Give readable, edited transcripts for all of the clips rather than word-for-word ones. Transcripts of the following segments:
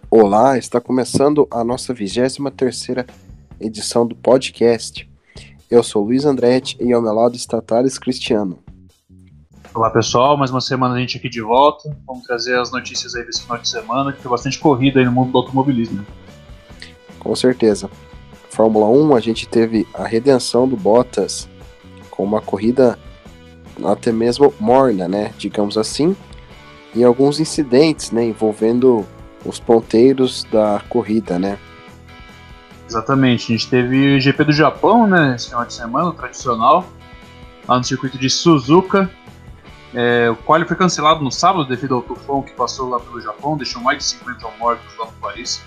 Olá, está começando a nossa 23ª edição do podcast. Eu sou Luiz Andretti e ao meu lado está Thales Cristiano. Olá pessoal, mais uma semana a gente aqui de volta. Vamos trazer as notícias aí desse final de semana, que tem bastante corrida aí no mundo do automobilismo. Com certeza. Fórmula 1, a gente teve a redenção do Bottas com uma corrida até mesmo morna, né, digamos assim, e alguns incidentes, né, envolvendo os ponteiros da corrida, né? Exatamente, a gente teve o GP do Japão, né, esse final de semana, o tradicional, lá no circuito de Suzuka. O quali foi cancelado no sábado devido ao tufão que passou lá pelo Japão, deixou mais de 50 mortos lá no país.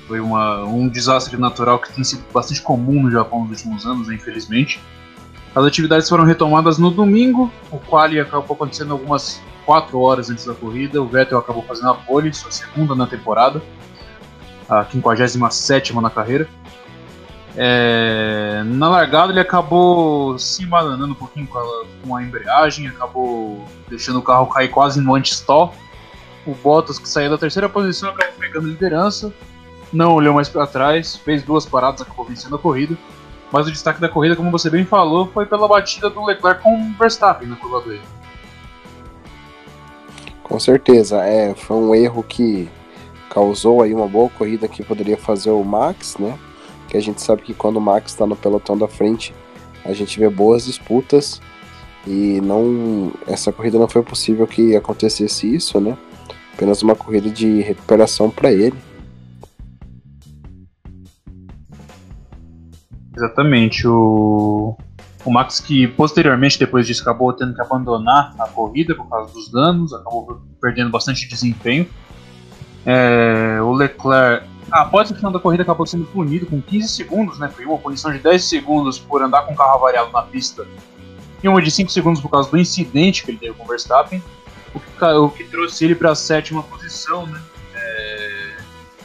Foi um desastre natural que tem sido bastante comum no Japão nos últimos anos, infelizmente. As atividades foram retomadas no domingo, o quali acabou acontecendo algumas 4 horas antes da corrida. O Vettel acabou fazendo a pole, sua segunda na temporada, a 57ª na carreira. Na largada ele acabou se embananando um pouquinho com a embreagem, acabou deixando o carro cair quase no anti-stall. O Bottas, que saiu da terceira posição, acabou pegando liderança, não olhou mais para trás, fez 2 paradas, acabou vencendo a corrida. Mas o destaque da corrida, como você bem falou, foi pela batida do Leclerc com o Verstappen na curva 2. Com certeza, foi um erro que causou aí uma boa corrida que poderia fazer o Max, né? Que a gente sabe que quando o Max está no pelotão da frente, a gente vê boas disputas e essa corrida não foi possível que acontecesse isso, né? Apenas uma corrida de recuperação para ele. Exatamente, o Max, que posteriormente, depois disso, acabou tendo que abandonar a corrida por causa dos danos, acabou perdendo bastante desempenho. O Leclerc, após o final da corrida, acabou sendo punido com 15 segundos, né? Foi uma punição de 10 segundos por andar com o carro avariado na pista e uma de 5 segundos por causa do incidente que ele teve com o Verstappen, o que trouxe ele para a 7ª posição, né?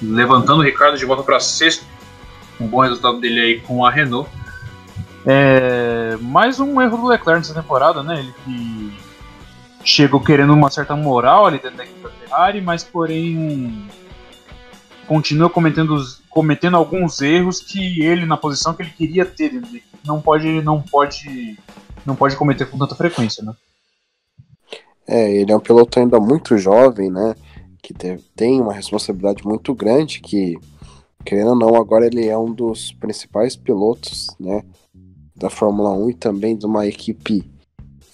Levantando o Ricciardo de volta para 6º. Um bom resultado dele aí com a Renault. Mais um erro do Leclerc nessa temporada, né? Ele que chegou querendo uma certa moral ali dentro da equipe da Ferrari, mas porém continua cometendo alguns erros que ele, na posição que ele queria ter, não pode cometer com tanta frequência, né? Ele é um piloto ainda muito jovem, né? Que tem uma responsabilidade muito grande, que querendo ou não, agora ele é um dos principais pilotos, né, da Fórmula 1 e também de uma equipe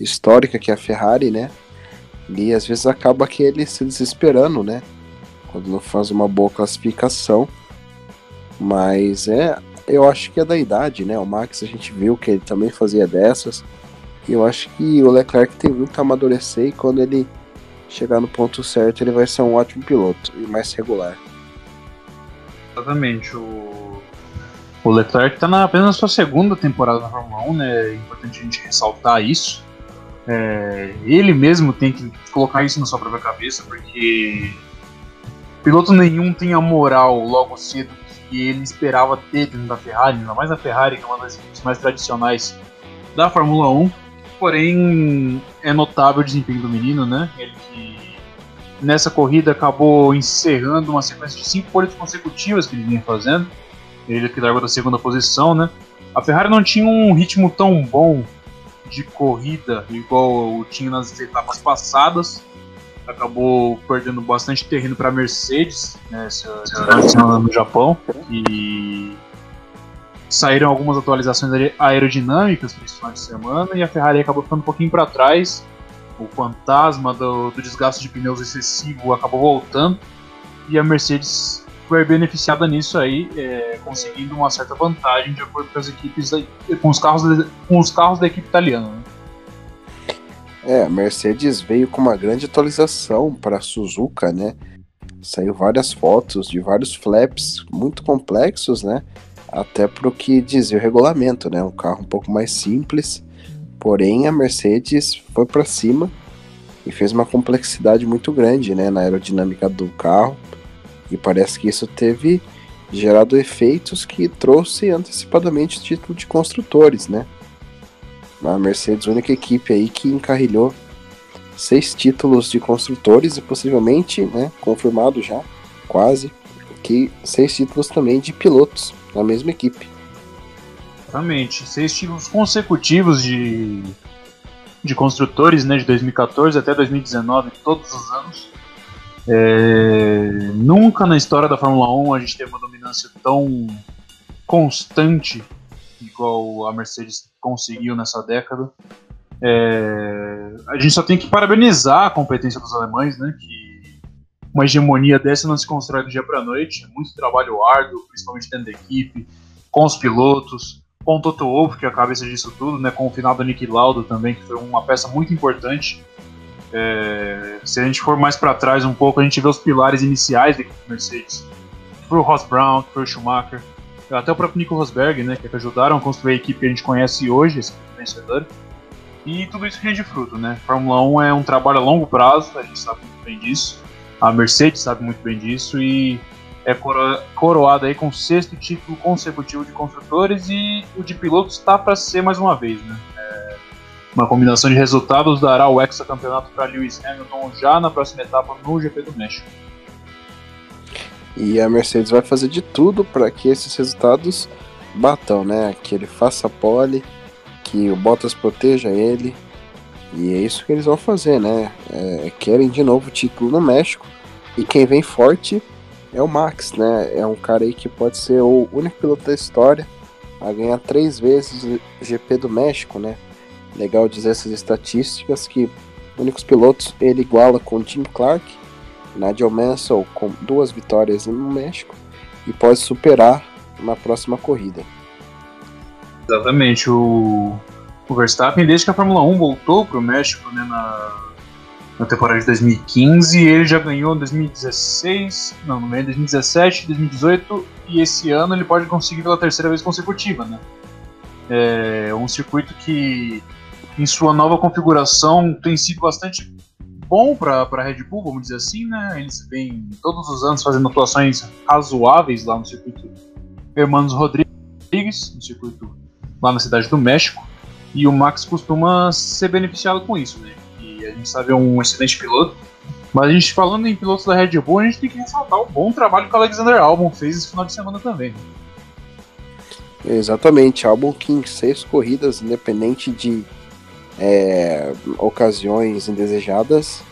histórica que é a Ferrari, né? E às vezes acaba que ele se desesperando, né, quando não faz uma boa classificação. Mas eu acho que é da idade, né? O Max, a gente viu que ele também fazia dessas. E eu acho que o Leclerc tem muito a amadurecer e quando ele chegar no ponto certo, ele vai ser um ótimo piloto e mais regular. Exatamente, o Leclerc está apenas na sua segunda temporada na Fórmula 1, né? É importante a gente ressaltar isso. Ele mesmo tem que colocar isso na sua própria cabeça, porque piloto nenhum tem a moral logo cedo que ele esperava ter dentro da Ferrari, ainda mais a Ferrari, que é uma das equipes mais tradicionais da Fórmula 1. Porém, é notável o desempenho do menino, né? Ele que nessa corrida acabou encerrando uma sequência de 5 poles consecutivas que ele vinha fazendo. Ele que largou da segunda posição, né? A Ferrari não tinha um ritmo tão bom de corrida igual tinha nas etapas passadas. Acabou perdendo bastante terreno para a Mercedes, né, no Japão. E saíram algumas atualizações aerodinâmicas para esse final de semana e a Ferrari acabou ficando um pouquinho para trás. O fantasma do desgaste de pneus excessivo acabou voltando e a Mercedes foi beneficiada nisso aí, conseguindo uma certa vantagem de acordo com as equipes com os carros da equipe italiana, né? A Mercedes veio com uma grande atualização para a Suzuka, né? Saiu várias fotos de vários flaps muito complexos, né? Até para o que dizia o regulamento, né? Um carro um pouco mais simples. Porém, a Mercedes foi para cima e fez uma complexidade muito grande, né, na aerodinâmica do carro. E parece que isso teve gerado efeitos que trouxe antecipadamente o título de construtores, né? A Mercedes, a única equipe aí que encarrilhou 6 títulos de construtores e possivelmente, né, confirmado já, quase, que 6 títulos também de pilotos na mesma equipe. Exatamente, 6 títulos consecutivos de construtores, né, de 2014 até 2019, todos os anos. Nunca na história da Fórmula 1 a gente teve uma dominância tão constante igual a Mercedes conseguiu nessa década. A gente só tem que parabenizar a competência dos alemães, né, que uma hegemonia dessa não se constrói do dia para a noite, é muito trabalho árduo, principalmente dentro da equipe, com os pilotos, com o Toto Wolff, que é a cabeça disso tudo, né, com o final do Niki Lauda também, que foi uma peça muito importante. Se a gente for mais para trás um pouco, a gente vê os pilares iniciais da equipe Mercedes, que foi o Ross Brown, que foi o Schumacher, até o próprio Nico Rosberg, né, que ajudaram a construir a equipe que a gente conhece hoje, esse vencedor. E tudo isso rende fruto, né? Fórmula 1 é um trabalho a longo prazo, a gente sabe muito bem disso, a Mercedes sabe muito bem disso, e é coroada aí com o 6º título consecutivo de construtores, e o de pilotos está para ser mais uma vez, né? Uma combinação de resultados dará o hexacampeonato para Lewis Hamilton já na próxima etapa no GP do México. E a Mercedes vai fazer de tudo para que esses resultados batam, né? Que ele faça pole, que o Bottas proteja ele, e é isso que eles vão fazer, né? Querem de novo o título no México, e quem vem forte é o Max, né? É um cara aí que pode ser o único piloto da história a ganhar 3 vezes o GP do México, né? Legal dizer essas estatísticas, que únicos pilotos ele iguala com Jim Clark, Nigel Mansell com 2 vitórias no México, e pode superar na próxima corrida. Exatamente, o Verstappen, desde que a Fórmula 1 voltou para o México, né, na temporada de 2015, ele já ganhou em 2016, não, no meio de 2017, 2018, e esse ano ele pode conseguir pela 3ª vez consecutiva, né? É um circuito que, em sua nova configuração, tem sido bastante bom para a Red Bull, vamos dizer assim, né? Eles vêm todos os anos fazendo atuações razoáveis lá no circuito Hermanos Rodrigues, no circuito lá na cidade do México, e o Max costuma ser beneficiado com isso, né? E a gente sabe, é um excelente piloto, mas a gente, falando em pilotos da Red Bull, a gente tem que ressaltar o bom trabalho que o Alexander Albon fez esse final de semana também, né? Exatamente, Albon que em 6 corridas, independente de ocasiões indesejadas,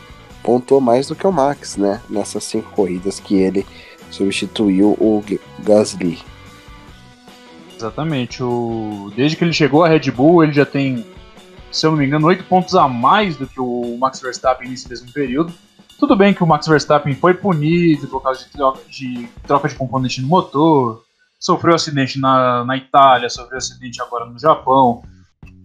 pontuou mais do que o Max, né? Nessas 5 corridas que ele substituiu o Gasly. Exatamente, desde que ele chegou à Red Bull, ele já tem, se eu não me engano, 8 pontos a mais do que o Max Verstappen nesse mesmo período. Tudo bem que o Max Verstappen foi punido por causa de troca de componente no motor, sofreu acidente na Itália, sofreu acidente agora no Japão,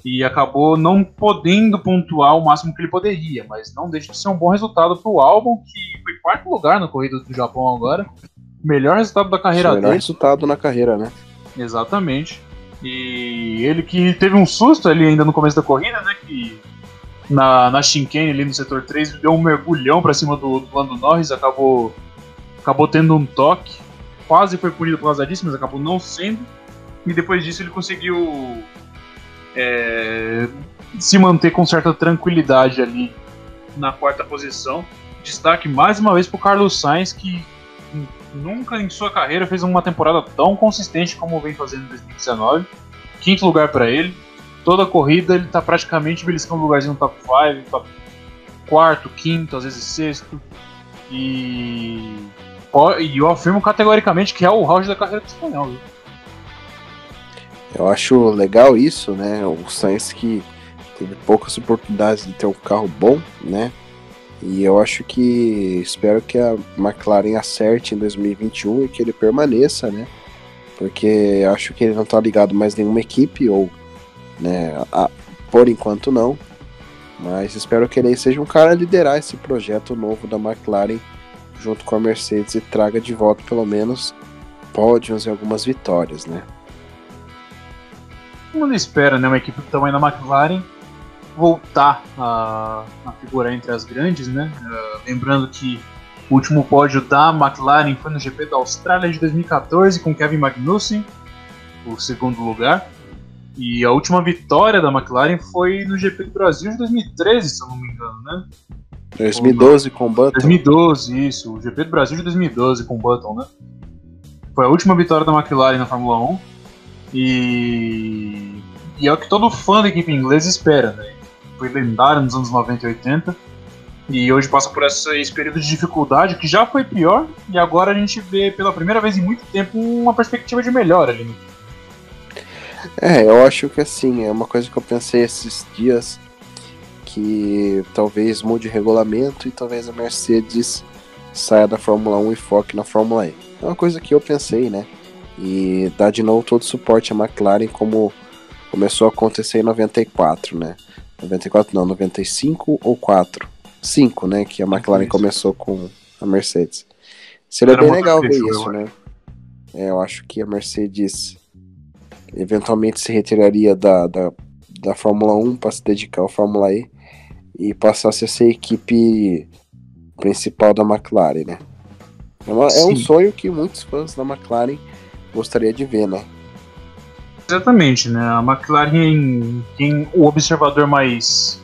e acabou não podendo pontuar o máximo que ele poderia, mas não deixa de ser um bom resultado para o Albon, que foi 4º lugar na corrida do Japão agora, melhor resultado da carreira dele. Melhor resultado na carreira, né? Exatamente. E ele que teve um susto ali ainda no começo da corrida, né? Que na chicane ali no setor 3 deu um mergulhão pra cima do Lando Norris, acabou tendo um toque, quase foi punido por causa disso, mas acabou não sendo. E depois disso ele conseguiu se manter com certa tranquilidade ali na 4ª posição. Destaque mais uma vez pro Carlos Sainz, que nunca em sua carreira fez uma temporada tão consistente como vem fazendo em 2019. 5º lugar para ele. Toda a corrida ele tá praticamente beliscando um lugarzinho no top 5, top 4º, 5º, às vezes 6º. E eu afirmo categoricamente que é o auge da carreira do espanhol, viu? Eu acho legal isso, né? O Sainz que teve poucas oportunidades de ter um carro bom, né? E eu acho que, espero que a McLaren acerte em 2021 e que ele permaneça, né? Porque acho que ele não tá ligado mais em nenhuma equipe, ou, né, por enquanto não. Mas espero que ele seja um cara a liderar esse projeto novo da McLaren junto com a Mercedes e traga de volta pelo menos pódios e algumas vitórias, né? Todo mundo espera, né, uma equipe do tamanho da McLaren voltar a figurar entre as grandes, né? Lembrando que o último pódio da McLaren foi no GP da Austrália de 2014 com Kevin Magnussen, o 2º lugar. E a última vitória da McLaren foi no GP do Brasil de 2013, se eu não me engano, né? 2012 com Button. 2012, isso. O GP do Brasil de 2012 com Button, né? Foi a última vitória da McLaren na Fórmula 1. E é o que todo fã da equipe inglesa espera, né? Foi lendário nos anos 90 e 80. E hoje passa por esse período de dificuldade que já foi pior. E agora a gente vê pela primeira vez em muito tempo uma perspectiva de melhora ali. Eu acho que assim, é uma coisa que eu pensei esses dias, que talvez mude o regulamento e talvez a Mercedes saia da Fórmula 1 e foque na Fórmula E. É uma coisa que eu pensei, né? E dá de novo todo o suporte à McLaren, como começou a acontecer em 94, né? 94 não, 95 ou 4? 5, né? Que a McLaren começou com a Mercedes. Seria bem legal ver isso, né? Eu acho que a Mercedes eventualmente se retiraria da Fórmula 1 para se dedicar à Fórmula E e passasse a ser a equipe principal da McLaren, né? É um sonho que muitos fãs da McLaren gostariam de ver, né? Exatamente, né? A McLaren, o observador mais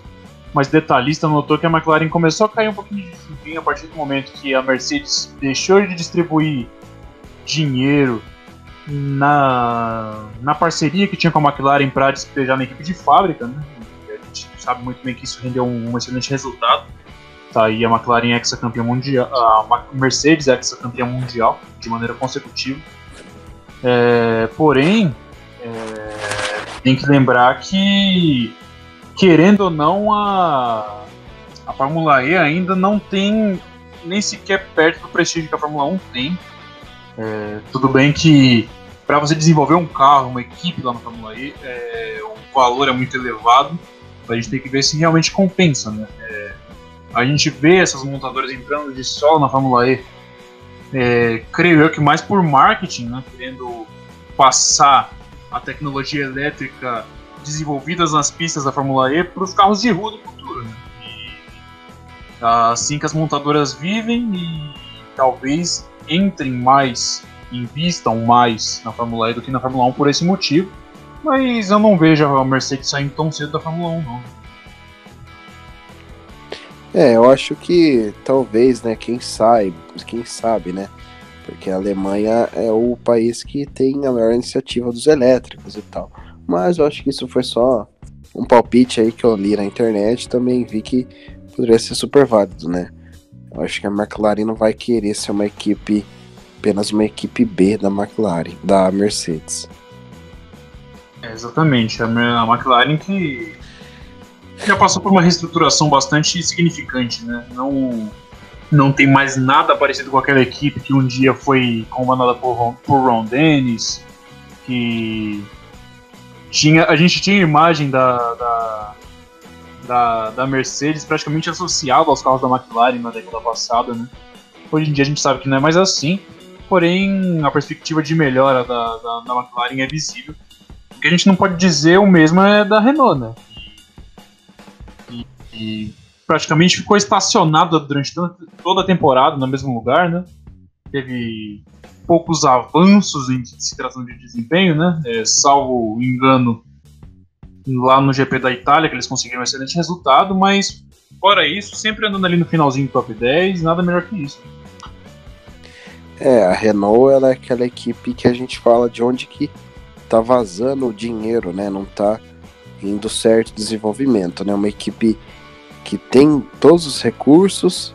detalhista notou que a McLaren começou a cair um pouquinho de desempenho a partir do momento que a Mercedes deixou de distribuir dinheiro na parceria que tinha com a McLaren para despejar na equipe de fábrica, né? A gente sabe muito bem que isso rendeu um excelente resultado. Tá aí a McLaren ex-campeã mundial, a Mercedes ex-campeã mundial de maneira consecutiva. Porém, tem que lembrar que, querendo ou não, a Fórmula E ainda não tem nem sequer perto do prestígio que a Fórmula 1 tem. Tudo bem que para você desenvolver um carro, uma equipe lá na Fórmula E, o valor é muito elevado. A gente tem que ver se realmente compensa, né? A gente vê essas montadoras entrando de solo na Fórmula E, creio eu que mais por marketing, né? Querendo passar a tecnologia elétrica desenvolvidas nas pistas da Fórmula E para os carros de rua do futuro, né? E assim que as montadoras vivem e talvez entrem mais, investam mais na Fórmula E do que na Fórmula 1 por esse motivo, mas eu não vejo a Mercedes saindo tão cedo da Fórmula 1, não. Eu acho que talvez, né, quem sabe, né, porque a Alemanha é o país que tem a maior iniciativa dos elétricos e tal, mas eu acho que isso foi só um palpite aí que eu li na internet, também vi que poderia ser super válido, né. Eu acho que a McLaren não vai querer ser apenas uma equipe B da McLaren, da Mercedes. Exatamente, a McLaren que já passou por uma reestruturação bastante significante, né? Não tem mais nada parecido com aquela equipe que um dia foi comandada por Ron Dennis, que a gente tinha a imagem da Mercedes praticamente associada aos carros da McLaren na década passada, né? Hoje em dia a gente sabe que não é mais assim, porém a perspectiva de melhora da McLaren é visível. O que a gente não pode dizer o mesmo é da Renault, né? E praticamente ficou estacionada durante toda a temporada no mesmo lugar, né? Teve poucos avanços em se tratando de desempenho, né? Salvo engano, lá no GP da Itália, que eles conseguiram um excelente resultado, mas fora isso, sempre andando ali no finalzinho do top 10, nada melhor que isso. A Renault, ela é aquela equipe que a gente fala de onde que tá vazando o dinheiro, né? Não tá indo certo o desenvolvimento, né? Uma equipe que tem todos os recursos,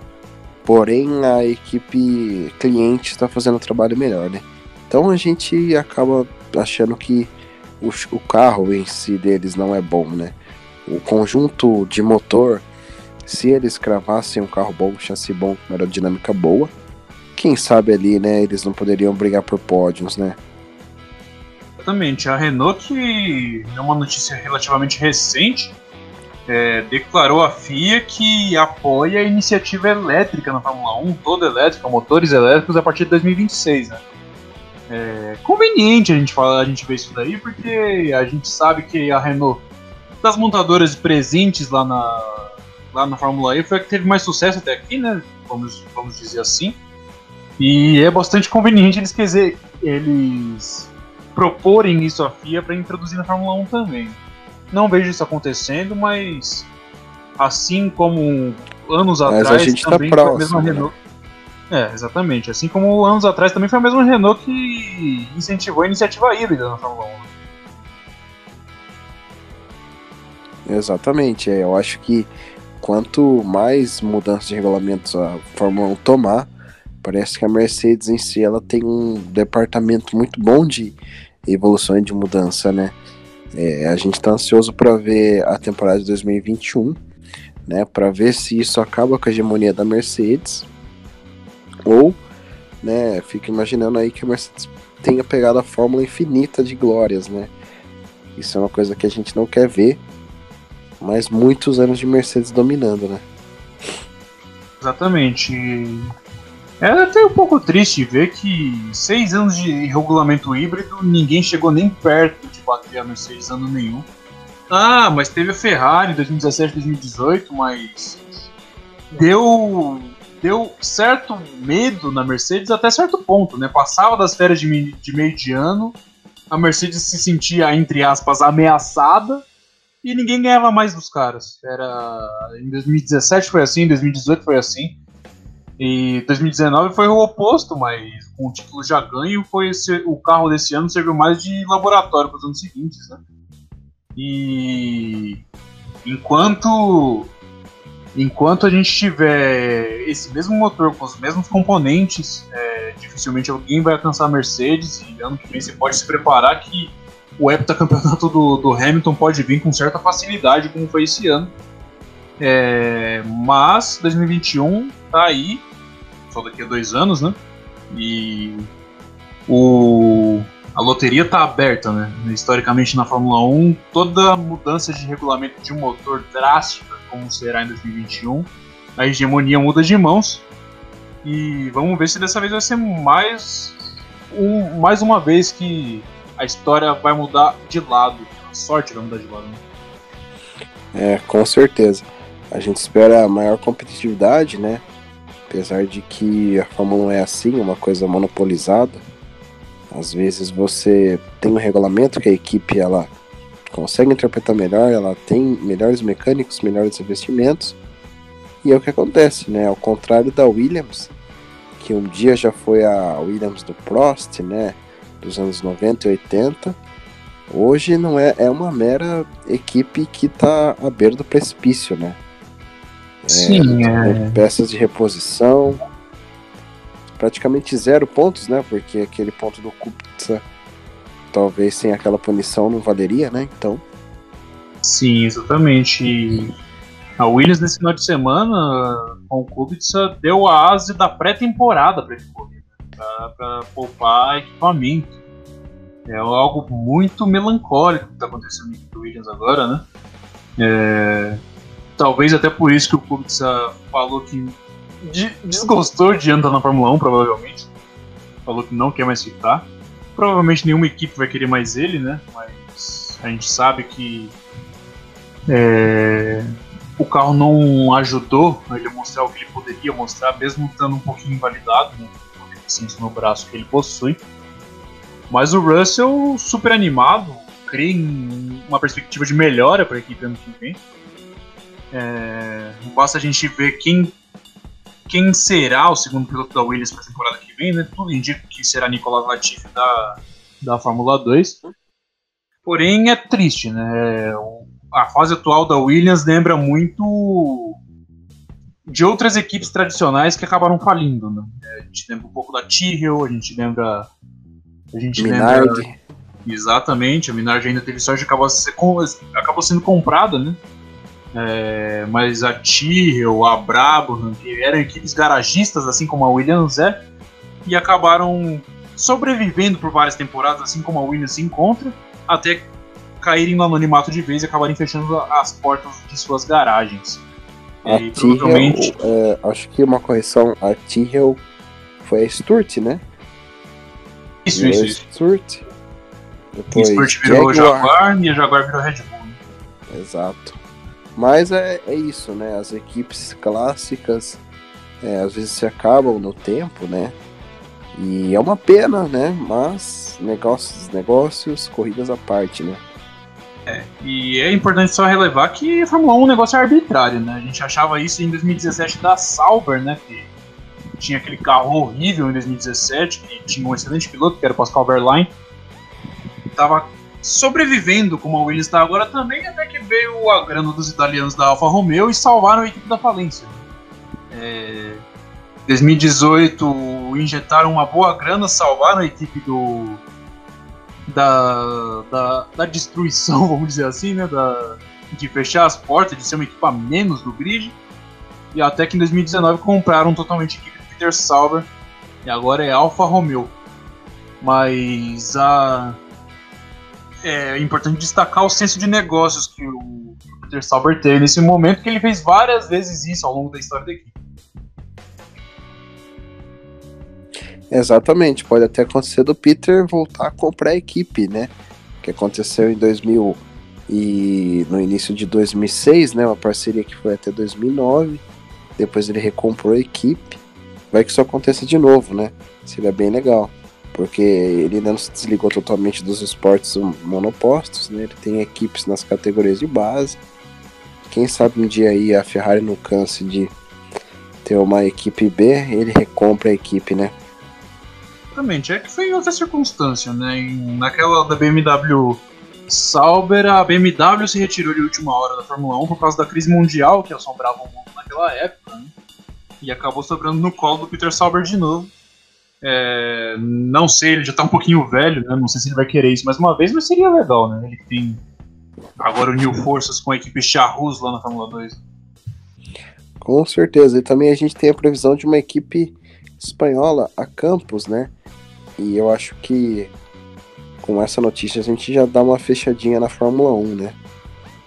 porém a equipe cliente está fazendo um trabalho melhor, né? Então a gente acaba achando que o carro em si deles não é bom, né? O conjunto de motor, se eles cravassem um carro bom, um chassi bom, uma aerodinâmica boa, quem sabe ali, né, eles não poderiam brigar por pódios, né? Exatamente. A Renault, que é uma notícia relativamente recente, declarou à FIA que apoia a iniciativa elétrica na Fórmula 1, toda elétrica, motores elétricos, a partir de 2026, né? Conveniente a gente ver isso daí, porque a gente sabe que a Renault, das montadoras presentes lá na Fórmula E, foi a que teve mais sucesso até aqui, né? Vamos dizer assim. E é bastante conveniente eles proporem isso à FIA para introduzir na Fórmula 1 também. Não vejo isso acontecendo, mas assim como anos atrás a gente também tá foi a próximo, mesma Renault. Exatamente. Assim como anos atrás também foi a mesma Renault que incentivou a iniciativa híbrida na Fórmula 1. Exatamente, eu acho que quanto mais mudanças de regulamentos a Fórmula 1 tomar, parece que a Mercedes em si ela tem um departamento muito bom de evolução e de mudança, né? A gente está ansioso para ver a temporada de 2021, né? Para ver se isso acaba com a hegemonia da Mercedes ou, né? Fico imaginando aí que a Mercedes tenha pegado a fórmula infinita de glórias, né? Isso é uma coisa que a gente não quer ver, mas muitos anos de Mercedes dominando, né? Exatamente. É até um pouco triste ver que 6 anos de regulamento híbrido, ninguém chegou nem perto de bater a Mercedes ano nenhum. Mas teve a Ferrari em 2017, 2018, mas deu certo medo na Mercedes até certo ponto, né? Passava das férias de meio de ano, a Mercedes se sentia, entre aspas, ameaçada e ninguém ganhava mais dos caras. Em 2017 foi assim, em 2018 foi assim. E 2019 foi o oposto, mas com o título já ganho, o carro desse ano serviu mais de laboratório para os anos seguintes, né? E enquanto a gente tiver esse mesmo motor com os mesmos componentes, dificilmente alguém vai alcançar a Mercedes, e ano que vem você pode se preparar que o heptacampeonato do Hamilton pode vir com certa facilidade, como foi esse ano. Mas 2021 tá aí, só daqui a 2 anos, né? E a loteria tá aberta, né? Historicamente na Fórmula 1, toda mudança de regulamento de um motor drástica, como será em 2021, a hegemonia muda de mãos. E vamos ver se dessa vez vai ser mais uma vez que a história vai mudar de lado. A sorte vai mudar de lado, né? Com certeza. A gente espera maior competitividade, né? Apesar de que a Fórmula 1 é assim, uma coisa monopolizada. Às vezes você tem um regulamento que a equipe ela consegue interpretar melhor, ela tem melhores mecânicos, melhores investimentos. E é o que acontece, né? Ao contrário da Williams, que um dia já foi a Williams do Prost, né? Dos anos 90 e 80. Hoje não é uma mera equipe que está à beira do precipício, né? Sim, peças de reposição, praticamente 0 pontos, né? Porque aquele ponto do Kubica, talvez sem aquela punição não valeria, né? Então. Sim, exatamente. E a Williams nesse final de semana, com o Kubica, deu a asa da pré-temporada para ele correr, né? Para poupar equipamento. É algo muito melancólico que está acontecendo com o Williams agora, né? Talvez até por isso que o Kubica falou que desgostou de andar na Fórmula 1, provavelmente. Falou que não quer mais ficar. Provavelmente nenhuma equipe vai querer mais ele, né? Mas a gente sabe que o carro não ajudou a ele mostrar o que ele poderia mostrar, mesmo estando um pouquinho invalidado, né? Com a deficiência no braço que ele possui. Mas o Russell, super animado, crê em uma perspectiva de melhora para a equipe ano que vem. Não basta a gente ver quem será o segundo piloto da Williams para a temporada que vem, né? Tudo indica que será Nicolas Latifi da Fórmula 2. Porém, é triste, né? A fase atual da Williams lembra muito de outras equipes tradicionais que acabaram falindo, né? A gente lembra um pouco da Tyrrell, a gente lembra. Exatamente, a Minardi ainda teve sorte, acabou sendo comprada, né? Mas a Tyrrell, a Brabham, que eram equipes garagistas, assim como a Williams e acabaram sobrevivendo por várias temporadas, assim como a Williams se encontra, até caírem no anonimato de vez e acabarem fechando as portas de suas garagens. A Tyrrell, acho que uma correção, a Tyrrell foi a Sturt, né? Isso. Sturt. Depois Sturt virou Jaguar e a Jaguar virou Red Bull. Né? Exato. Mas é isso, né? As equipes clássicas às vezes se acabam no tempo, né? E é uma pena, né? Mas negócios, corridas à parte, né? E é importante só relevar que a Fórmula 1 é um negócio arbitrário, né? A gente achava isso em 2017 da Sauber, né? Que tinha aquele carro horrível em 2017, que tinha um excelente piloto, que era o Pascal Wehrlein. Tava sobrevivendo como a Williams está agora também, até que veio a grana dos italianos da Alfa Romeo e salvaram a equipe da falência. Em 2018 injetaram uma boa grana, salvaram a equipe da destruição, vamos dizer assim, né? De fechar as portas, de ser uma equipe a menos do grid. E até que em 2019 compraram totalmente a equipe de Peter Sauber, e agora é Alfa Romeo. Mas é importante destacar o senso de negócios que o Peter Sauber teve nesse momento, que ele fez várias vezes isso ao longo da história da equipe. Exatamente, pode até acontecer do Peter voltar a comprar a equipe, né? Que aconteceu em 2000 e no início de 2006, né? Uma parceria que foi até 2009. Depois ele recomprou a equipe. Vai que isso aconteça de novo, né? Seria bem legal, porque ele ainda não se desligou totalmente dos esportes monopostos, né? Ele tem equipes nas categorias de base. Quem sabe um dia aí a Ferrari não canse de ter uma equipe B, ele recompra a equipe, né? Exatamente, é que foi em outra circunstância, né? Naquela da BMW Sauber, a BMW se retirou de última hora da Fórmula 1 por causa da crise mundial que assombrava o mundo naquela época, né? E acabou sobrando no colo do Peter Sauber de novo. Não sei, ele já tá um pouquinho velho, né? Não sei se ele vai querer isso mais uma vez, mas seria legal, né? Ele tem agora uniu forças com a equipe Charrus lá na Fórmula 2. Com certeza, e também a gente tem a previsão de uma equipe espanhola, a Campos, né? E eu acho que com essa notícia a gente já dá uma fechadinha na Fórmula 1, né?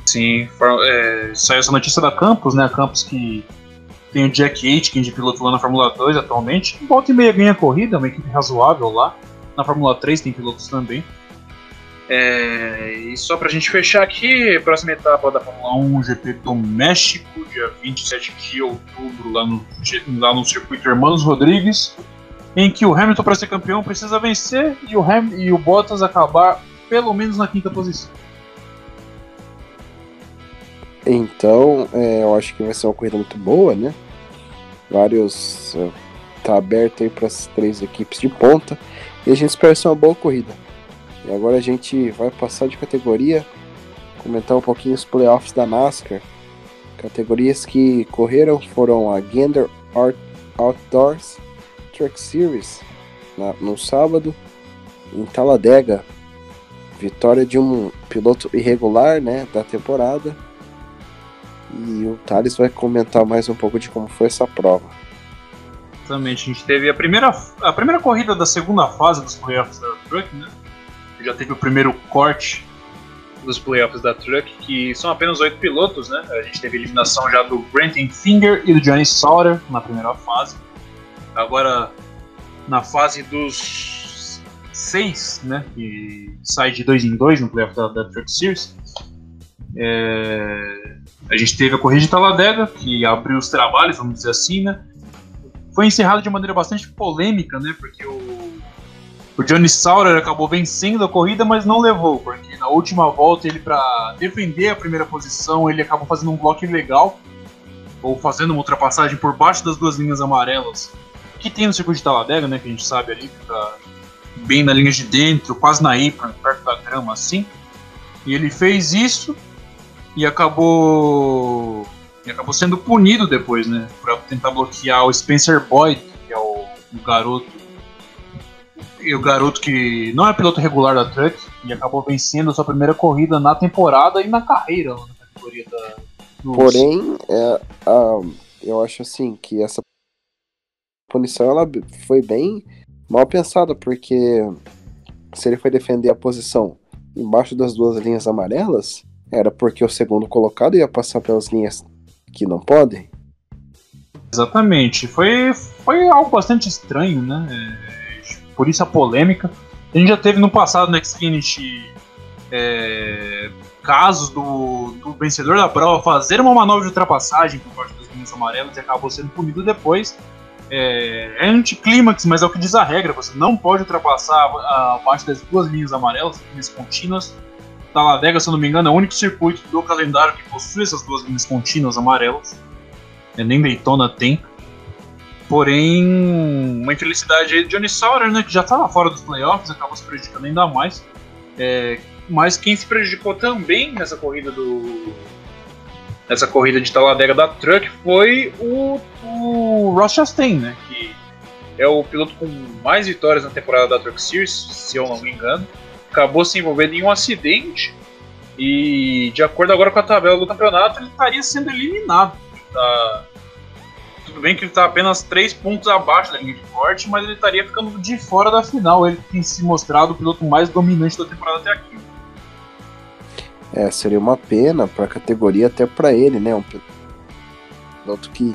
Sim, saiu essa notícia da Campos, né? A Campos que tem o Jack Aitken de piloto lá na Fórmula 2 atualmente. Volta e meia ganha a corrida, uma equipe razoável lá. Na Fórmula 3 tem pilotos também. E só pra gente fechar aqui, a próxima etapa da Fórmula 1, GP do México, dia 27 de outubro, lá no circuito Hermanos Rodrigues, em que o Hamilton, para ser campeão, precisa vencer e o Bottas acabar pelo menos na quinta posição. Então, eu acho que vai ser uma corrida muito boa, né? Tá aberto aí para as três equipes de ponta e a gente espera ser uma boa corrida. E agora a gente vai passar de categoria, comentar um pouquinho os playoffs da NASCAR. Categorias que correram foram a Gander Outdoors Truck Series no sábado, em Talladega, vitória de um piloto irregular, né, da temporada. E o Thales vai comentar mais um pouco de como foi essa prova. Exatamente, a gente teve a primeira corrida da segunda fase dos playoffs da Truck, né? Já teve o primeiro corte dos playoffs da Truck, que são apenas 8 pilotos, né? A gente teve a eliminação já do Brenton Finger e do Johnny Sauter na primeira fase. Agora, na fase dos 6, né? Que sai de 2 em 2 no playoff da Truck Series. A gente teve a corrida de Talladega, que abriu os trabalhos, vamos dizer assim, né? Foi encerrado de maneira bastante polêmica, né? Porque o Johnny Sauter acabou vencendo a corrida, mas não levou, porque na última volta ele, para defender a primeira posição, ele acabou fazendo um bloco ilegal, ou fazendo uma ultrapassagem por baixo das duas linhas amarelas que tem no circuito de Talladega, né? Que a gente sabe ali, que tá bem na linha de dentro, quase na apron, perto da grama, assim. E ele fez isso e acabou sendo punido depois, né? Pra tentar bloquear o Spencer Boyd, que é o garoto. E o garoto que não é piloto regular da Truck e acabou vencendo a sua primeira corrida na temporada e na carreira na categoria da. Porém, eu acho assim que essa punição ela foi bem mal pensada, porque se ele foi defender a posição embaixo das duas linhas amarelas, era porque o segundo colocado ia passar pelas linhas que não podem. Exatamente, foi algo bastante estranho, né? Por isso a polêmica. A gente já teve no passado no Xfinity casos do vencedor da prova fazer uma manobra de ultrapassagem por parte das linhas amarelas e acabou sendo punido depois. é anticlímax, mas é o que diz a regra. Você não pode ultrapassar abaixo das 2 linhas amarelas, linhas contínuas. Talladega, se eu não me engano, é o único circuito do calendário que possui essas 2 linhas contínuas amarelas. Nem Daytona tem. Porém, uma infelicidade aí de Johnny Sauter, né, que já estava fora dos playoffs, acabou se prejudicando ainda mais. Mas quem se prejudicou também nessa corrida de Talladega da Truck foi o Ross Chastain, né, que é o piloto com mais vitórias na temporada da Truck Series, se eu não me engano. Acabou se envolvendo em um acidente e, de acordo agora com a tabela do campeonato, ele estaria sendo eliminado. Tudo bem que ele está apenas 3 pontos abaixo da linha de corte, mas ele estaria ficando de fora da final. Ele tem se mostrado o piloto mais dominante da temporada até aqui. Seria uma pena para a categoria, até para ele, né? Um piloto que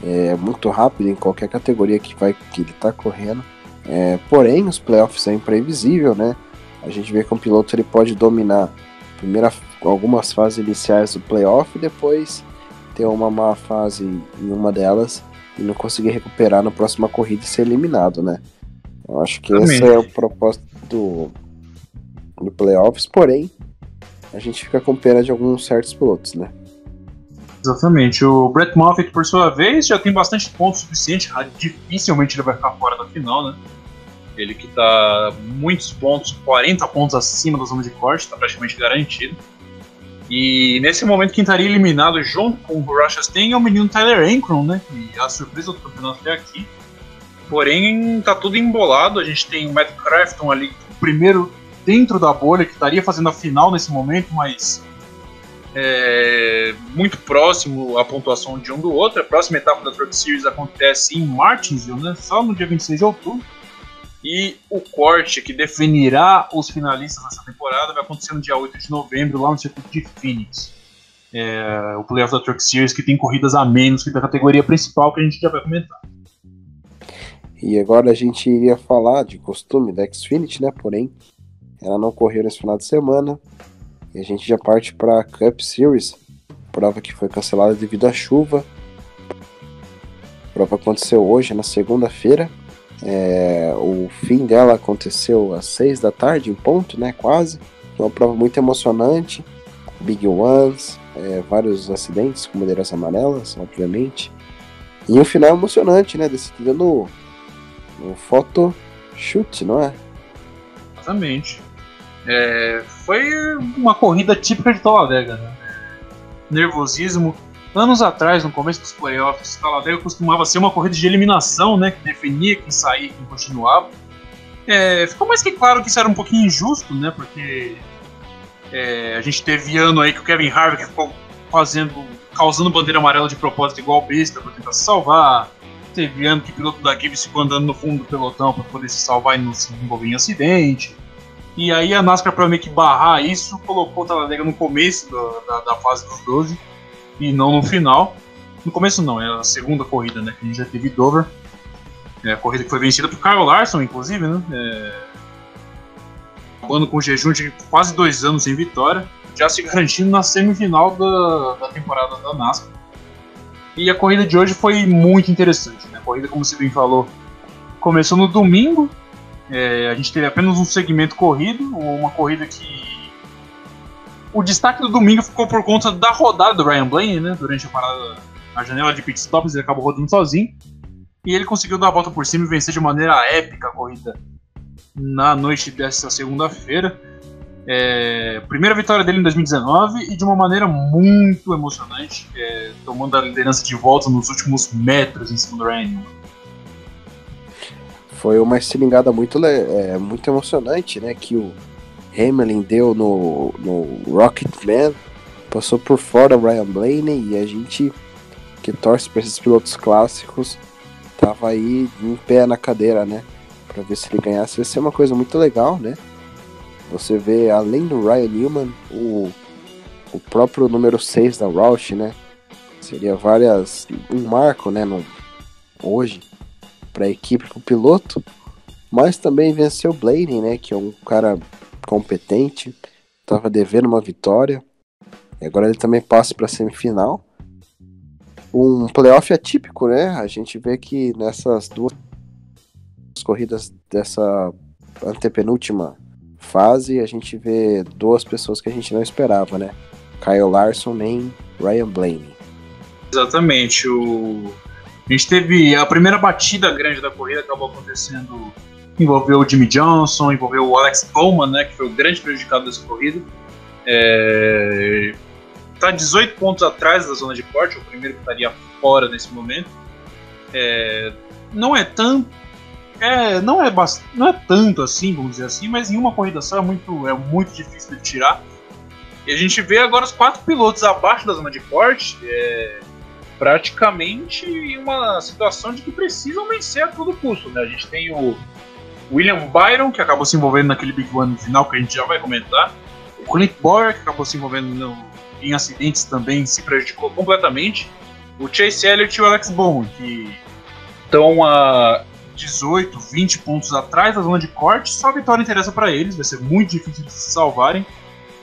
é muito rápido em qualquer categoria que ele está correndo. Porém, os playoffs é imprevisível, né? A gente vê que um piloto ele pode dominar algumas fases iniciais do playoff e depois ter uma má fase em uma delas e não conseguir recuperar na próxima corrida e ser eliminado, né? Eu acho que esse é o propósito do playoffs, porém a gente fica com pena de alguns certos pilotos, né? Exatamente. O Brett Moffitt, por sua vez, já tem bastante pontos suficientes, dificilmente ele vai ficar fora da final, né? Ele que tá muitos pontos, 40 pontos acima da zona de corte, tá praticamente garantido. E nesse momento quem estaria eliminado junto com o Ross Chastain é o menino Tyler Ankrum, né? Que é a surpresa do campeonato até aqui. Porém, tá tudo embolado. A gente tem o Matt Crafton ali, o primeiro dentro da bolha, que estaria fazendo a final nesse momento, mas muito próximo a pontuação de um do outro. A próxima etapa da Truck Series acontece em Martinsville, né? Só no dia 26 de outubro. E o corte que definirá os finalistas dessa temporada vai acontecer no dia 8 de novembro, lá no circuito de Phoenix. O playoff da Truck Series, que tem corridas a menos que da categoria principal, que a gente já vai comentar. E agora a gente iria falar de costume da Xfinity, né? Porém, ela não correu nesse final de semana. E a gente já parte para a Cup Series, prova que foi cancelada devido à chuva. A prova aconteceu hoje, na segunda-feira. O fim dela aconteceu às 6 da tarde, em ponto, né, quase. Foi uma prova muito emocionante, Big Ones, vários acidentes com bandeiras amarelas, obviamente. E um final emocionante, né, decidido no photo shoot, não é? Exatamente. Foi uma corrida típica de Talladega, né? Nervosismo. Anos atrás, no começo dos playoffs, Talladega costumava ser uma corrida de eliminação, né, que definia quem saía e quem continuava. Ficou mais que claro que isso era um pouquinho injusto, né, porque a gente teve ano aí que o Kevin Harvick ficou causando bandeira amarela de propósito igual besta para tentar se salvar. Teve ano que o piloto da Gibbs ficou andando no fundo do pelotão para poder se salvar e não se envolver em acidente. E aí a NASCAR, para meio que barrar isso, colocou o Talladega no começo da fase dos 12 e não no final. No começo não, é a segunda corrida, né, que a gente já teve Dover. A corrida que foi vencida por Kyle Larson, inclusive, né, acabando com o jejum de quase 2 anos sem vitória, já se garantindo na semifinal da temporada da NASCAR. E a corrida de hoje foi muito interessante, né? A corrida, como você bem falou, começou no domingo. A gente teve apenas um segmento corrido, uma corrida que o destaque do domingo ficou por conta da rodada do Ryan Blaney, né? Durante a janela de pitstops, ele acabou rodando sozinho. E ele conseguiu dar a volta por cima e vencer de maneira épica a corrida na noite dessa segunda-feira. Primeira vitória dele em 2019 e de uma maneira muito emocionante, tomando a liderança de volta nos últimos metros em cima do Ryan. Foi uma estilingada muito emocionante, né? Que o Hamlin deu no Rocketman, passou por fora o Ryan Blaney, e a gente que torce para esses pilotos clássicos tava aí em pé na cadeira, né? Para ver se ele ganhasse. Ia ser uma coisa muito legal, né? Você vê, além do Ryan Newman, o próprio número 6 da Roush, né? Seria um marco, né? Hoje, para a equipe, para o piloto. Mas também venceu o Blaney, né? Que é um cara competente. Tava devendo uma vitória. E agora ele também passa para a semifinal. um playoff atípico, né? A gente vê que nessas duas corridas dessa antepenúltima fase, a gente vê duas pessoas que a gente não esperava, né? Kyle Larson nem Ryan Blaney. Exatamente. A gente teve a primeira batida grande da corrida, acabou acontecendo, envolveu o Jimmy Johnson, envolveu o Alex Bowman, né, que foi o grande prejudicado dessa corrida. Está 18 pontos atrás da zona de corte, o primeiro que estaria fora nesse momento. Não é tanto assim, vamos dizer assim, mas em uma corrida só é muito difícil de tirar. E a gente vê agora os 4 pilotos abaixo da zona de corte, praticamente em uma situação de que precisam vencer a todo custo, né? A gente tem o William Byron, que acabou se envolvendo naquele Big One no final, que a gente já vai comentar. O Clint Bowyer, que acabou se envolvendo em acidentes também, se prejudicou completamente. O Chase Elliott e o Alex Bowman, que estão a 18, 20 pontos atrás da zona de corte. Só a vitória interessa para eles, vai ser muito difícil de se salvarem.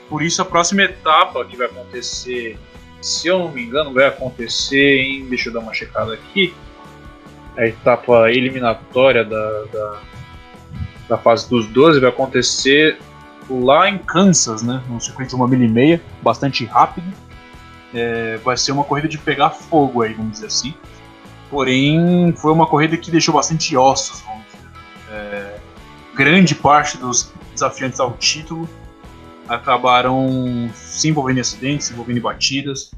Por isso a próxima etapa que vai acontecer, se eu não me engano, vai acontecer em... Deixa eu dar uma checada aqui. A etapa eliminatória da fase dos 12 vai acontecer lá em Kansas, né? No circuito de 1 milha e meia, bastante rápido. Vai ser uma corrida de pegar fogo aí, vamos dizer assim. Porém, foi uma corrida que deixou bastante ossos, vamos dizer. Grande parte dos desafiantes ao título acabaram se envolvendo em acidentes, se envolvendo em batidas.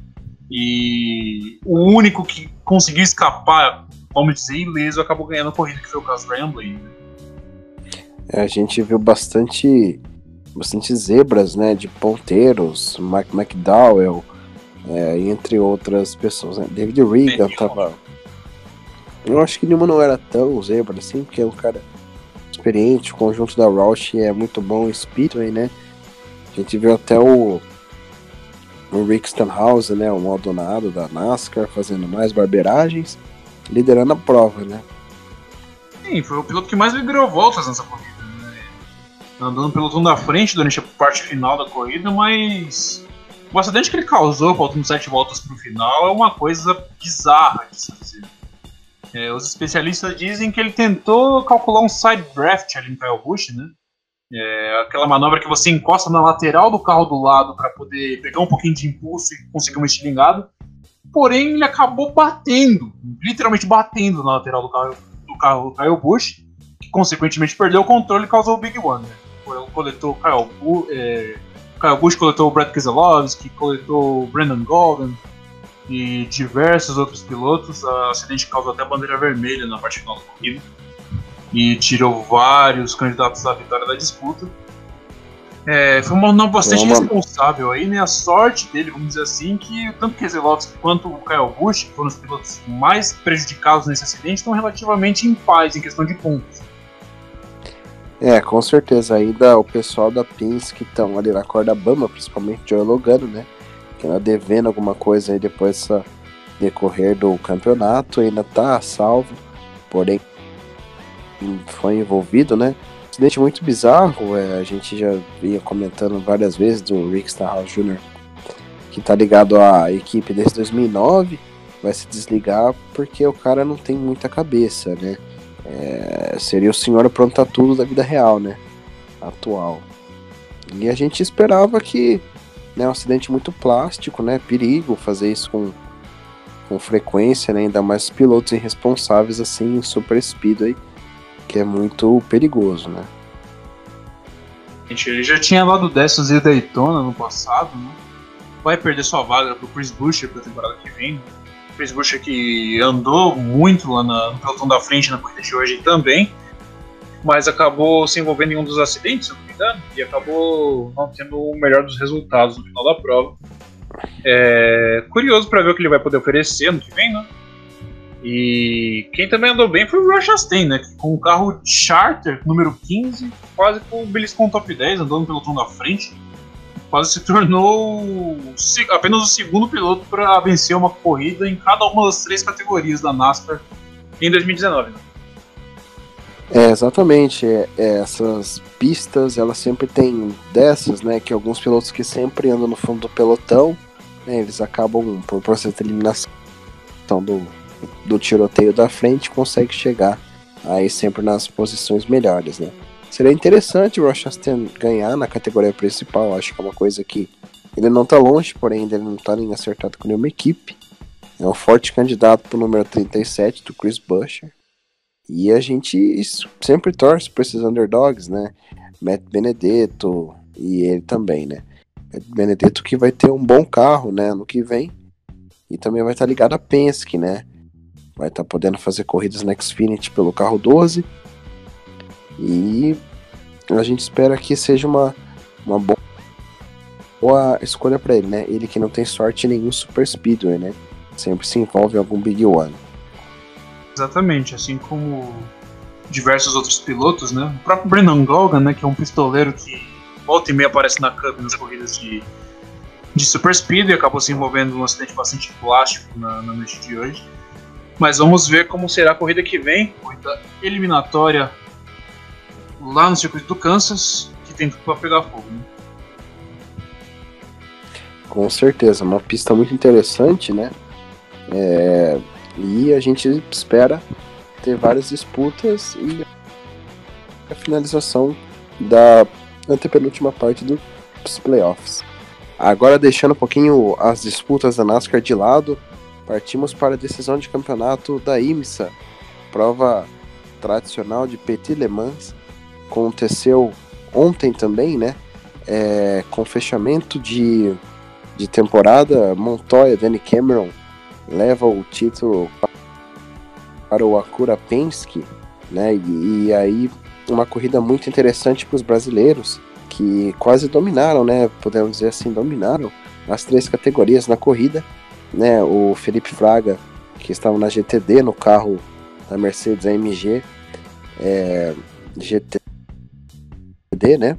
E o único que conseguiu escapar, vamos dizer, ileso, acabou ganhando a corrida, que foi o caso do Ryan Blaney. A gente viu bastante zebras, né, de ponteiros, Mike McDowell, entre outras pessoas, né? David Regan tava... Eu acho que nenhuma não era tão zebra assim, porque é um cara experiente, o conjunto da Roush é muito bom em Speedway, né? A gente viu até o Rick Stenhouse, né, o Maldonado da NASCAR, fazendo mais barberagens, liderando a prova, né? Sim, foi o piloto que mais ganhou voltas nessa corrida, né? Andando pelo pelotão da frente durante a parte final da corrida, mas o acidente que ele causou, faltando 7 voltas para o final, é uma coisa bizarra de se dizer. Os especialistas dizem que ele tentou calcular um side draft ali em Kyle Busch, né? Aquela manobra que você encosta na lateral do carro do lado para poder pegar um pouquinho de impulso e conseguir uma estilingada. Porém, ele acabou literalmente batendo na lateral do carro do Kyle Busch, que consequentemente perdeu o controle e causou o Big One. Né? Coletou Kyle Busch coletou o Brad Keselowski, coletou o Brandon Golden e diversos outros pilotos. O acidente causou até bandeira vermelha na parte final da corrida e tirou vários candidatos à vitória da disputa. Foi uma manobra bastante responsável aí, né? A sorte dele, vamos dizer assim, que tanto o Keselowski quanto o Kyle Busch, que foram os pilotos mais prejudicados nesse acidente, estão relativamente em paz em questão de pontos. Com certeza, ainda o pessoal da Penske que estão ali na corda bamba, principalmente o Joey Logano, né? Que anda devendo alguma coisa aí depois dessa decorrer do campeonato, ainda tá salvo, porém foi envolvido, né? Acidente muito bizarro, a gente já vinha comentando várias vezes do Rick Stenhouse Jr., que tá ligado à equipe desde 2009, vai se desligar porque o cara não tem muita cabeça, né? Seria o senhor aprontar tudo da vida real, né? Atual. E a gente esperava que, né, um acidente muito plástico, né? Perigo fazer isso com frequência, né? Ainda mais pilotos irresponsáveis assim em super speedway, que é muito perigoso, né? Ele já tinha lado dessas em Daytona no passado, né? Vai perder sua vaga pro Chris Buescher pra temporada que vem. Chris Buescher que andou muito lá no pelotão da frente na corrida de hoje também, mas acabou se envolvendo em um dos acidentes, se não me engano, e acabou não tendo o melhor dos resultados no final da prova. Curioso para ver o que ele vai poder oferecer no que vem, né? E quem também andou bem foi o Ross Chastain, né? Que com o carro Charter, número 15, quase com o beliscou no top 10, andou no pelotão da frente. Quase se tornou apenas o segundo piloto para vencer uma corrida em cada uma das 3 categorias da NASCAR em 2019. Né? Exatamente. Essas pistas, elas sempre tem dessas, né? Que alguns pilotos que sempre andam no fundo do pelotão, né, eles acabam, por processo de eliminação, questão do tiroteio da frente, consegue chegar aí sempre nas posições melhores, né? Seria interessante o Rochester ganhar na categoria principal, acho que é uma coisa que ele não tá longe, porém ele não tá nem acertado com nenhuma equipe. É um forte candidato pro número 37 do Chris Buescher. E a gente sempre torce por esses underdogs, né? Matt Benedetto e ele também, né? Matt Benedetto que vai ter um bom carro, né? No que vem. E também vai estar ligado a Penske, né? Vai estar podendo fazer corridas na Xfinity pelo carro 12. E a gente espera que seja uma boa escolha para ele, né? Ele que não tem sorte em nenhum Super Speedway, né? Sempre se envolve em algum Big One. Exatamente, assim como diversos outros pilotos, né? O próprio Brendan Gogan, né? Que é um pistoleiro que volta e meia aparece na Cup nas corridas de Super Speed e acabou se envolvendo num acidente bastante plástico na noite de hoje. Mas vamos ver como será a corrida que vem, corrida eliminatória lá no circuito do Kansas, que tem tudo para pegar fogo, né? Com certeza, uma pista muito interessante, né? E a gente espera ter várias disputas e a finalização da antepenúltima parte dos playoffs. Agora, deixando um pouquinho as disputas da NASCAR de lado, partimos para a decisão de campeonato da IMSA, prova tradicional de Petit Le Mans. Aconteceu ontem também, né? Com fechamento de temporada, Montoya, Danny Cameron leva o título para o Acura Penske, né? E aí uma corrida muito interessante para os brasileiros, que quase dominaram, né? Podemos dizer assim, dominaram as 3 categorias na corrida, né? O Felipe Fraga, que estava na GTD, no carro da Mercedes AMG GTD, né?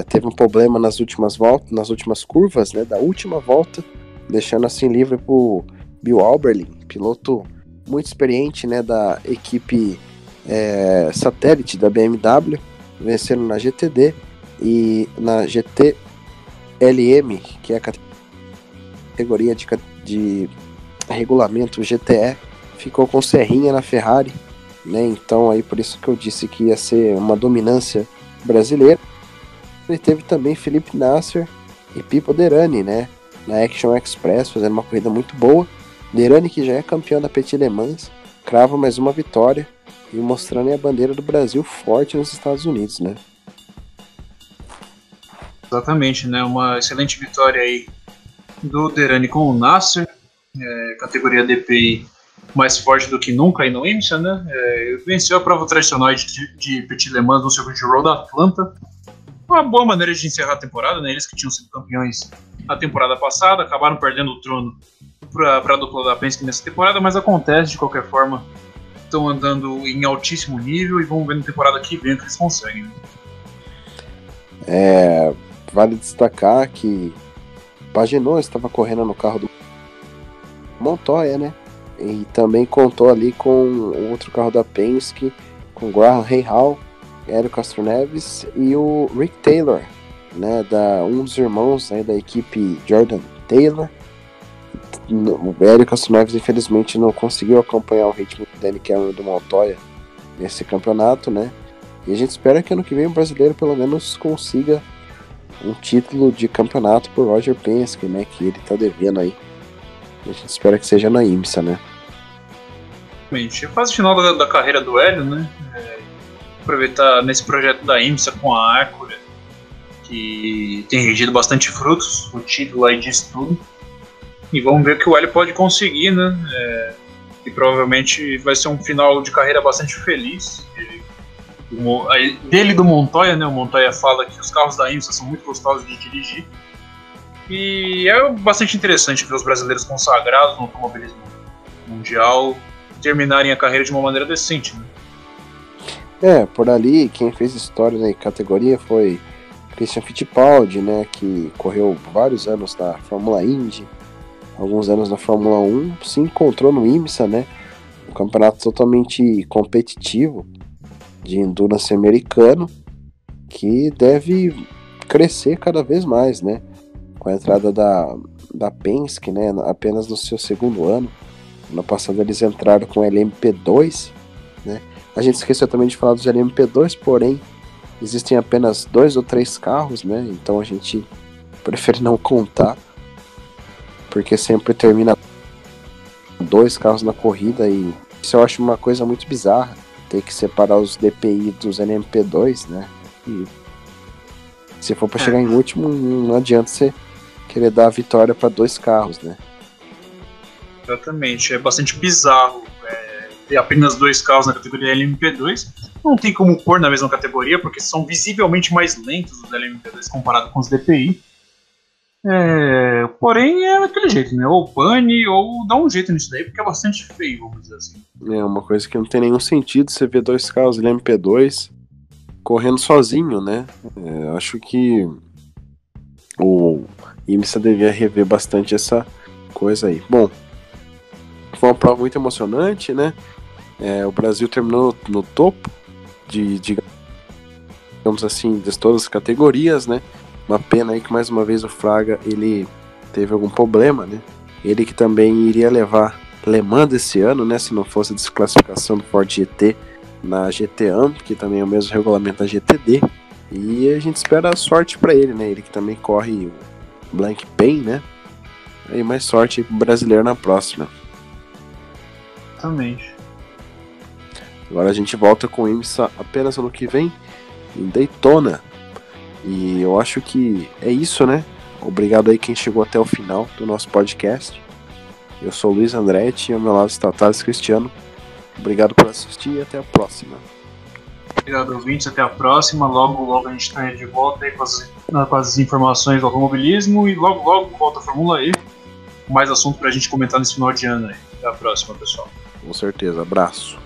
Teve um problema nas últimas curvas, né? Da última volta, deixando assim livre para o Bill Auberlin, piloto muito experiente, né? Da equipe satélite da BMW, vencendo na GTD. E na GTLM, que é a categoria de regulamento GTE, ficou com Serrinha na Ferrari, né? Então aí por isso que eu disse que ia ser uma dominância brasileira. E teve também Felipe Nasser e Pipo Derani, né? Na Action Express, fazendo uma corrida muito boa. Derani, que já é campeão da Petit Le Mans, crava mais uma vitória e mostrando a bandeira do Brasil forte nos Estados Unidos, né? Exatamente, né? Uma excelente vitória aí do Derani com o Nasser, categoria DPI mais forte do que nunca aí no IMSA, né? Venceu a prova tradicional de Petit Le Mans no circuito de Road Atlanta. Uma boa maneira de encerrar a temporada, né? Eles que tinham sido campeões na temporada passada, acabaram perdendo o trono para a dupla da Penske nessa temporada, mas acontece de qualquer forma. Estão andando em altíssimo nível e vamos ver na temporada que vem o que eles conseguem, né? Vale destacar que Pagenaud estava correndo no carro do Montoya, né? E também contou ali com o outro carro da Penske, com Graham Rahal, Hélio Castro Neves e o Rick Taylor, né? Um dos irmãos, né, da equipe Jordan Taylor. O Hélio Castro Neves infelizmente não conseguiu acompanhar o ritmo do Danny Cameron do Montoya nesse campeonato, né? E a gente espera que ano que vem o brasileiro pelo menos consiga um título de campeonato por Roger Penske, né? Que ele tá devendo aí. A gente espera que seja na IMSA, né? A fase final da carreira do Hélio, né? Aproveitar nesse projeto da IMSA com a Acura, que tem rendido bastante frutos, o título aí diz tudo. E vamos ver o que o Hélio pode conseguir, né? E provavelmente vai ser um final de carreira bastante feliz. Dele e do Montoya, né? O Montoya fala que os carros da IMSA são muito gostosos de dirigir. E é bastante interessante ver os brasileiros consagrados no automobilismo mundial terminarem a carreira de uma maneira decente, né? Por ali, quem fez história na categoria foi Christian Fittipaldi, né? Que correu vários anos na Fórmula Indy, alguns anos na Fórmula 1, se encontrou no IMSA, né? Um campeonato totalmente competitivo de endurance americano, que deve crescer cada vez mais, né? Com a entrada da Penske, né? Apenas no seu segundo ano, Ano passado eles entraram com LMP2, né? A gente esqueceu também de falar dos LMP2, porém existem apenas 2 ou 3 carros, né? Então a gente prefere não contar, porque sempre termina 2 carros na corrida, e isso eu acho uma coisa muito bizarra, ter que separar os DPI dos LMP2, né? E se for para chegar em último, não adianta você querer dar a vitória para 2 carros, né? Exatamente, é bastante bizarro ter apenas 2 carros na categoria LMP2. Não tem como pôr na mesma categoria, porque são visivelmente mais lentos os LMP2 comparado com os DPI. Porém, é daquele jeito, né? Ou bane, ou dá um jeito nisso daí, porque é bastante feio, vamos dizer assim. É uma coisa que não tem nenhum sentido você ver 2 carros LMP2 correndo sozinho, né? Acho que o IMSA devia rever bastante essa coisa aí. Bom, foi uma prova muito emocionante, né? O Brasil terminou no topo digamos assim, de todas as categorias, né? Uma pena aí que mais uma vez o Fraga, ele teve algum problema, né? Ele que também iria levar Le Mans esse ano, né? Se não fosse a desclassificação do Ford GT na GT1, que também é o mesmo regulamento da GTD. E a gente espera sorte para ele, né? Ele que também corre o Blank Pen, né? E mais sorte pro brasileiro na próxima. Exatamente. Agora a gente volta com o IMSA apenas ano que vem, em Daytona. E eu acho que é isso, né? Obrigado aí quem chegou até o final do nosso podcast. Eu sou o Luiz Andretti e ao meu lado está o Thales Cristiano. Obrigado por assistir e até a próxima. Obrigado, ouvintes. Até a próxima. Logo a gente está de volta aí com as informações do automobilismo, e logo volta a Fórmula E. Mais assunto para a gente comentar nesse final de ano aí. Até a próxima, pessoal. Com certeza. Abraço.